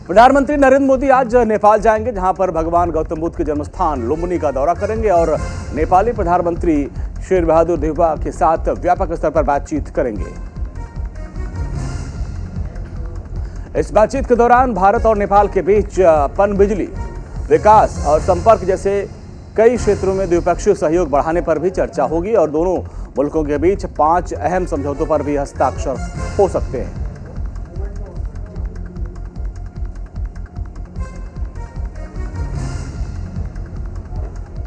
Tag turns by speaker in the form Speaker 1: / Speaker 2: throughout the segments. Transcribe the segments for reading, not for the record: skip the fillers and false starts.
Speaker 1: प्रधानमंत्री नरेंद्र मोदी आज नेपाल जाएंगे, जहां पर भगवान गौतम बुद्ध के जन्मस्थान लुम्बिनी का दौरा करेंगे और नेपाली प्रधानमंत्री शेर बहादुर देउवा के साथ व्यापक स्तर पर बातचीत करेंगे। इस बातचीत के दौरान भारत और नेपाल के बीच पनबिजली, विकास और संपर्क जैसे कई क्षेत्रों में द्विपक्षीय सहयोग बढ़ाने पर भी चर्चा होगी और दोनों मुल्कों के बीच 5 अहम समझौतों पर भी हस्ताक्षर हो सकते हैं।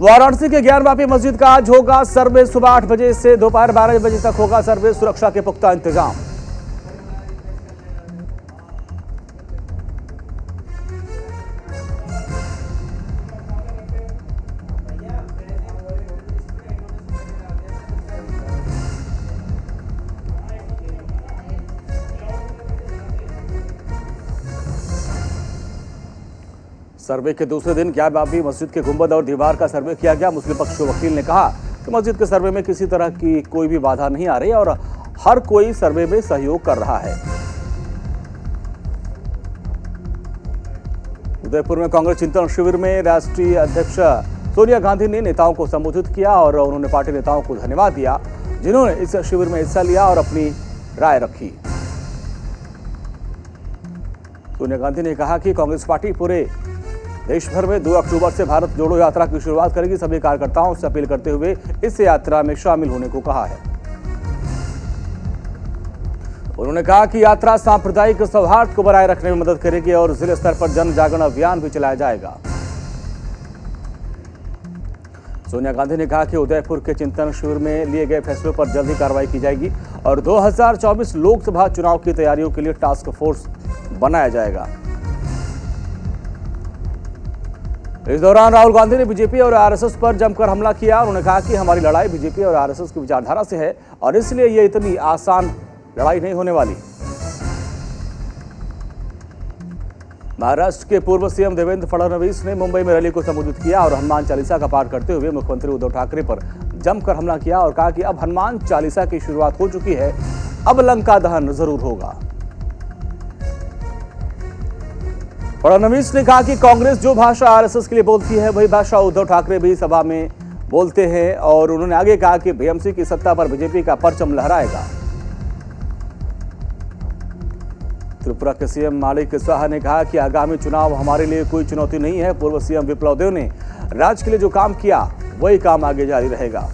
Speaker 1: वाराणसी के ज्ञानवापी मस्जिद का आज होगा सर्वे। सुबह 8 बजे से दोपहर 12 बजे तक होगा सर्वे। सुरक्षा के पुख्ता इंतजाम। सर्वे के दूसरे दिन ज्ञानवापी मस्जिद के गुंबद और दीवार का सर्वे किया गया। मुस्लिम पक्ष के वकील ने कहा कि मस्जिद के सर्वे में किसी तरह की कोई भी बाधा नहीं आ रही और हर कोई सर्वे में सहयोग कर रहा है। उदयपुर में कांग्रेस चिंतन शिविर में राष्ट्रीय अध्यक्ष सोनिया गांधी ने नेताओं को संबोधित किया और उन्होंने पार्टी नेताओं को धन्यवाद दिया, जिन्होंने इस शिविर में हिस्सा लिया और अपनी राय रखी। सोनिया गांधी ने कहा कि कांग्रेस पार्टी पूरे देश भर में 2 अक्टूबर से भारत जोड़ो यात्रा की शुरुआत करेगी। सभी कार्यकर्ताओं से अपील करते हुए इस यात्रा में शामिल होने को कहा है। उन्होंने कहा कि यात्रा सांप्रदायिक सौहार्द को बनाए रखने में मदद करेगी और जिले स्तर पर जन जागरण अभियान भी चलाया जाएगा। सोनिया गांधी ने कहा कि उदयपुर के चिंतन शिविर में लिए गए फैसलों पर जल्दी कार्रवाई की जाएगी और 2024 लोकसभा चुनाव की तैयारियों के लिए टास्क फोर्स बनाया जाएगा। इस दौरान राहुल गांधी ने बीजेपी और आरएसएस पर जमकर हमला किया। उन्होंने कहा कि हमारी लड़ाई बीजेपी और आरएसएस की विचारधारा से है और इसलिए ये इतनी आसान लड़ाई नहीं होने वाली। महाराष्ट्र के पूर्व सीएम देवेंद्र फडणवीस ने मुंबई में रैली को संबोधित किया और हनुमान चालीसा का पाठ करते हुए मुख्यमंत्री उद्धव ठाकरे पर जमकर हमला किया और कहा कि अब हनुमान चालीसा की शुरुआत हो चुकी है, अब लंका दहन जरूर होगा। फडणवीस ने कहा कि कांग्रेस जो भाषा आरएसएस के लिए बोलती है वही भाषा उद्धव ठाकरे भी सभा में बोलते हैं और उन्होंने आगे कहा कि बीएमसी की सत्ता पर बीजेपी का परचम लहराएगा। त्रिपुरा के सीएम माणिक साहा ने कहा कि आगामी चुनाव हमारे लिए कोई चुनौती नहीं है। पूर्व सीएम विप्लव देव ने राज्य के लिए जो काम किया वही काम आगे जारी रहेगा।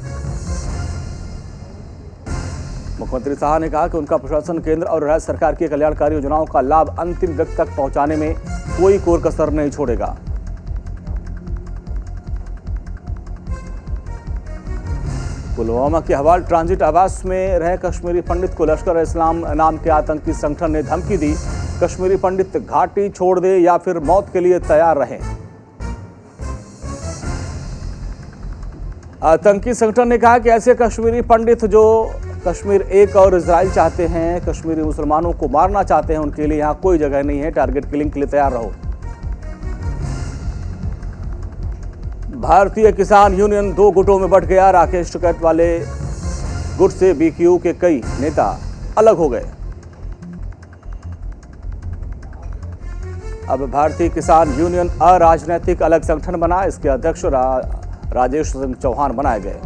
Speaker 1: मुख्यमंत्री साहा ने कहा कि उनका प्रशासन केंद्र और राज्य सरकार की कल्याणकारी योजनाओं का लाभ अंतिम व्यक्ति तक पहुंचाने में कोई कोर कसर नहीं छोड़ेगा। पुलवामा के हवाल ट्रांजिट आवास में रहे कश्मीरी पंडित को लश्कर-ए-इस्लाम नाम के आतंकी संगठन ने धमकी दी। कश्मीरी पंडित घाटी छोड़ दे या फिर मौत के लिए तैयार रहें। आतंकी संगठन ने कहा कि ऐसे कश्मीरी पंडित जो कश्मीर एक और इजराइल चाहते हैं, कश्मीरी मुसलमानों को मारना चाहते हैं, उनके लिए यहां कोई जगह नहीं है। टारगेट किलिंग के लिए तैयार रहो। भारतीय किसान यूनियन 2 गुटों में बंट गया। राकेश टिकैत वाले गुट से बीक्यू के कई नेता अलग हो गए। अब भारतीय किसान यूनियन अराजनैतिक अलग संगठन बना। इसके अध्यक्ष राजेश सिंह चौहान बनाए गए।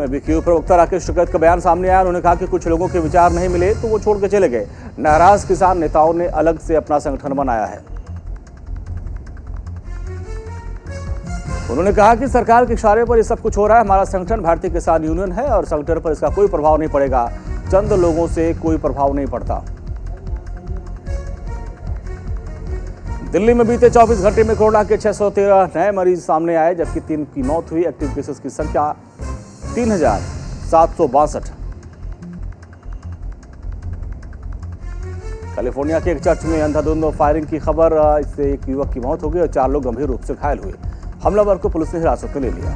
Speaker 1: बीक्यू प्रवक्ता राकेश टिकैत का बयान सामने आया। उन्होंने कहा कि कुछ लोगों के विचार नहीं मिले तो वो छोड़ के चले गए। नाराज किसान नेताओं ने अलग से अपना संगठन बनाया है। उन्होंने कहा कि सरकार के इशारे पर ये सब कुछ हो रहा है। हमारा संगठन भारतीय किसान यूनियन है और संगठन पर इसका कोई प्रभाव नहीं पड़ेगा। चंद लोगों से कोई प्रभाव नहीं पड़ता। दिल्ली में बीते 24 घंटे में कोरोना के 613 नए मरीज सामने आए, जबकि 3 की मौत हुई। एक्टिव केसेस की संख्या 3762। कैलिफोर्निया के एक चर्च में अंधाधुंध फायरिंग की खबर। इससे एक युवक की मौत हो गई और 4 लोग गंभीर रूप से घायल हुए। हमलावर को पुलिस ने हिरासत में ले लिया।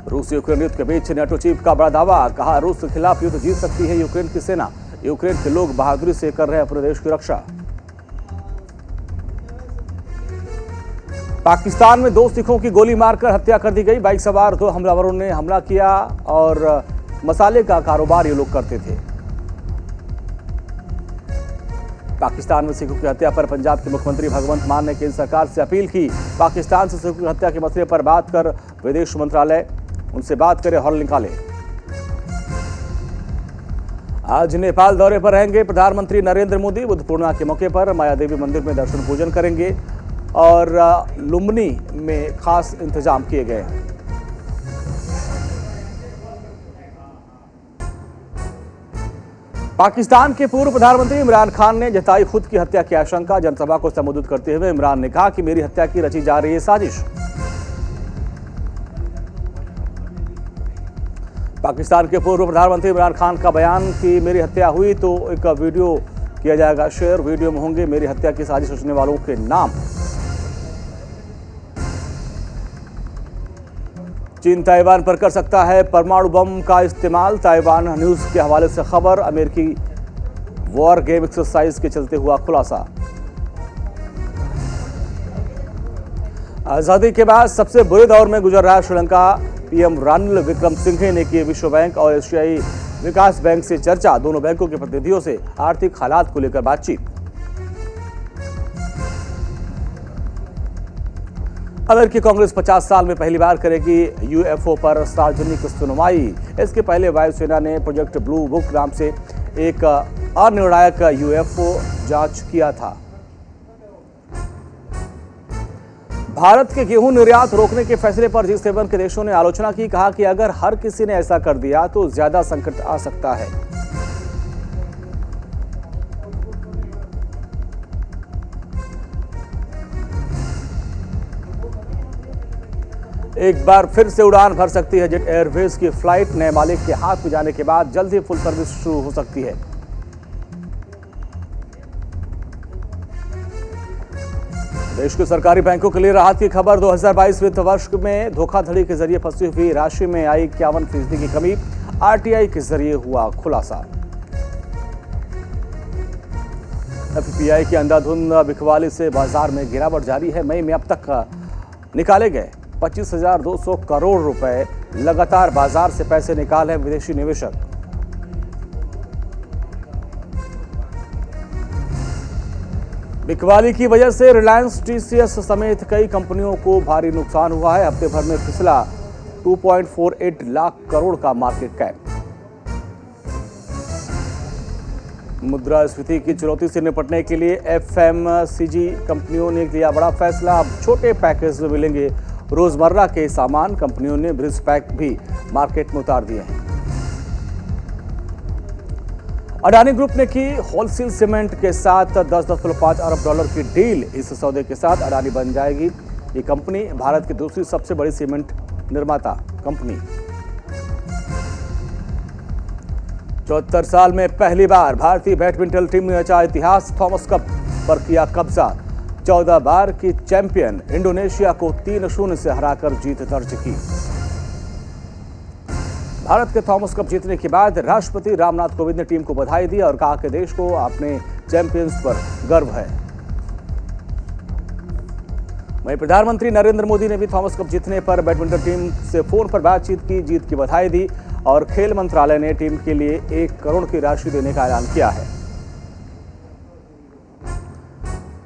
Speaker 1: रूस यूक्रेन युद्ध के बीच नेटो चीफ का बड़ा दावा। कहा रूस के खिलाफ युद्ध जीत सकती है यूक्रेन की सेना। यूक्रेन के लोग बहादुरी से कर रहे हैं अपने देश की रक्षा। पाकिस्तान में 2 सिखों की गोली मारकर हत्या कर दी गई। बाइक सवार 2 हमलावरों ने हमला किया और मसाले का कारोबार ये लोग करते थे। पाकिस्तान में सिखों की हत्या पर पंजाब के मुख्यमंत्री भगवंत मान ने केंद्र सरकार से अपील की। पाकिस्तान से सिखों की हत्या के मसले पर बात कर विदेश मंत्रालय उनसे बात करे, हल निकाले। आज नेपाल दौरे पर रहेंगे प्रधानमंत्री नरेंद्र मोदी। बुद्ध पूर्णिमा के मौके पर माया देवी मंदिर में दर्शन पूजन करेंगे और लुम्बिनी में खास इंतजाम किए गए हैं। पाकिस्तान के पूर्व प्रधानमंत्री इमरान खान ने जताई खुद की हत्या की आशंका। जनसभा को संबोधित करते हुए इमरान ने कहा कि मेरी हत्या की रची जा रही है साजिश। पाकिस्तान के पूर्व प्रधानमंत्री इमरान खान का बयान कि मेरी हत्या हुई तो एक वीडियो किया जाएगा शेयर। वीडियो में होंगे मेरी हत्या की साजिश रचने वालों के नाम। चीन ताइवान पर कर सकता है परमाणु बम का इस्तेमाल। ताइवान न्यूज के हवाले से खबर। अमेरिकी वॉर गेम एक्सरसाइज के चलते हुआ खुलासा। आजादी के बाद सबसे बुरे दौर में गुजर रहा श्रीलंका। पीएम रानिल विक्रमसिंघे ने की विश्व बैंक और एशियाई विकास बैंक से चर्चा। दोनों बैंकों के प्रतिनिधियों से आर्थिक हालात को लेकर बातचीत। अमेरिकी कांग्रेस 50 साल में पहली बार करेगी यूएफओ पर सार्वजनिक सुनवाई। इसके पहले वायुसेना ने प्रोजेक्ट ब्लू बुक नाम से एक अनिर्णायक यूएफओ जांच किया था। भारत के गेहूं निर्यात रोकने के फैसले पर G7 के देशों ने आलोचना की। कहा कि अगर हर किसी ने ऐसा कर दिया तो ज्यादा संकट आ सकता है। एक बार फिर से उड़ान भर सकती है जेट एयरवेज की फ्लाइट। नए मालिक के हाथ में जाने के बाद जल्द ही फुल सर्विस शुरू हो सकती है। देश के सरकारी बैंकों के लिए राहत की खबर। 2022 वित्त वर्ष में धोखाधड़ी के जरिए फंसी हुई राशि में आई 51% की कमी। आरटीआई के जरिए हुआ खुलासा। एफपीआई की अंधाधुंध बिकवाली से बाजार में गिरावट जारी है। मई में अब तक निकाले गए 25,200 करोड़ रुपए। लगातार बाजार से पैसे निकाले विदेशी निवेशक। बिकवाली की वजह से रिलायंस, टीसीएस समेत कई कंपनियों को भारी नुकसान हुआ है। हफ्ते भर में फिसला 2.48 लाख करोड़ का मार्केट कैप। मुद्रास्फीति की चुनौती से निपटने के लिए एफएमसीजी कंपनियों ने लिया बड़ा फैसला। अब छोटे पैकेज में मिलेंगे रोजमर्रा के सामान। कंपनियों ने ब्रिज पैक भी मार्केट में उतार दिए हैं। अडानी ग्रुप ने की होलसेल सीमेंट के साथ 10.5 अरब डॉलर की डील। इस सौदे के साथ अडानी बन जाएगी ये कंपनी भारत की दूसरी सबसे बड़ी सीमेंट निर्माता कंपनी। 74 साल में पहली बार भारतीय बैडमिंटन टीम ने रचा इतिहास। थॉमस कप पर किया कब्जा। 14 बार की चैंपियन इंडोनेशिया को 3-0 से हराकर जीत दर्ज की। भारत के थॉमस कप जीतने के बाद राष्ट्रपति रामनाथ कोविंद ने टीम को बधाई दी और कहा कि देश को अपने चैंपियंस पर गर्व है। वहीं प्रधानमंत्री नरेंद्र मोदी ने भी थॉमस कप जीतने पर बैडमिंटन टीम से फोन पर बातचीत की, जीत की बधाई दी और खेल मंत्रालय ने टीम के लिए 1 करोड़ की राशि देने का ऐलान किया है।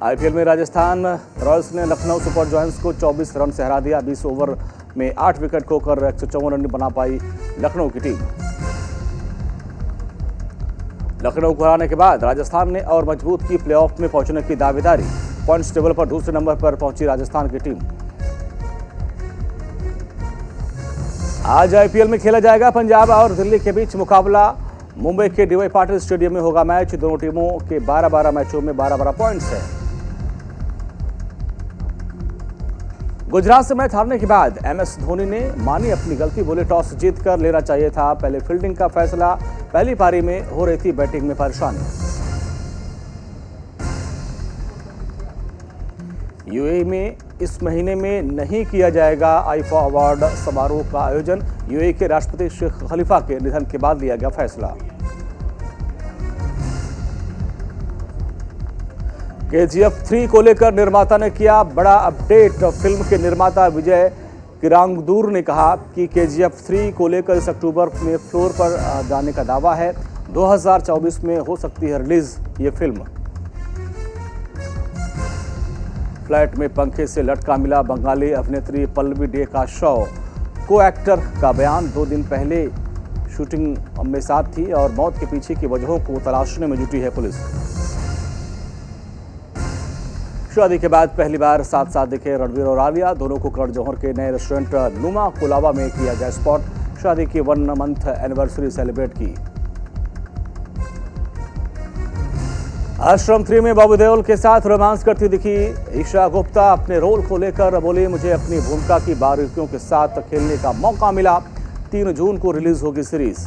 Speaker 1: आईपीएल में राजस्थान रॉयल्स ने लखनऊ सुपर जायंट्स को 24 रन से हरा दिया। 20 ओवर में 8 विकेट खोकर 154 रन बना पाई लखनऊ की टीम। लखनऊ को हराने के बाद राजस्थान ने और मजबूत की प्लेऑफ में पहुंचने की दावेदारी। पॉइंट्स टेबल पर दूसरे नंबर पर पहुंची राजस्थान की टीम। आज आईपीएल में खेला जाएगा पंजाब और दिल्ली के बीच मुकाबला। मुंबई के डीवाई पाटिल स्टेडियम में होगा मैच। दोनों टीमों के 12-12 मैचों में 12-12 पॉइंट्स हैं। गुजरात से मैच हारने के बाद एमएस धोनी ने मानी अपनी गलती। बोले टॉस जीतकर लेना चाहिए था पहले फील्डिंग का फैसला। पहली पारी में हो रही थी बैटिंग में परेशानी। यूएई में इस महीने में नहीं किया जाएगा आईफा अवार्ड समारोह का आयोजन। यूएई के राष्ट्रपति शेख खलीफा के निधन के बाद लिया गया फैसला। केजीएफ 3 को लेकर निर्माता ने किया बड़ा अपडेट। फिल्म के निर्माता विजय किरांगदूर ने कहा कि केजीएफ 3 को लेकर इस अक्टूबर में फ्लोर पर जाने का दावा है। 2024 में हो सकती है रिलीज ये फिल्म। फ्लैट में पंखे से लटका मिला बंगाली अभिनेत्री पल्लवी डे का शव। को एक्टर का बयान 2 दिन पहले शूटिंग में साथ थी और मौत के पीछे की वजहों को तलाशने में जुटी है पुलिस। शादी के बाद पहली बार साथ साथ दिखे रणवीर और आलिया। दोनों को करण जौहर के नए रेस्टोरेंट नुमा कोलाबा में किया गया स्पॉट। शादी की 1 मंथ एनिवर्सरी सेलिब्रेट की। आश्रम 3 में बॉबी देओल के साथ रोमांस करती दिखी ईशा गुप्ता। अपने रोल को लेकर बोली, मुझे अपनी भूमिका की बारीकियों के साथ खेलने का मौका मिला। 3 जून को रिलीज होगी सीरीज।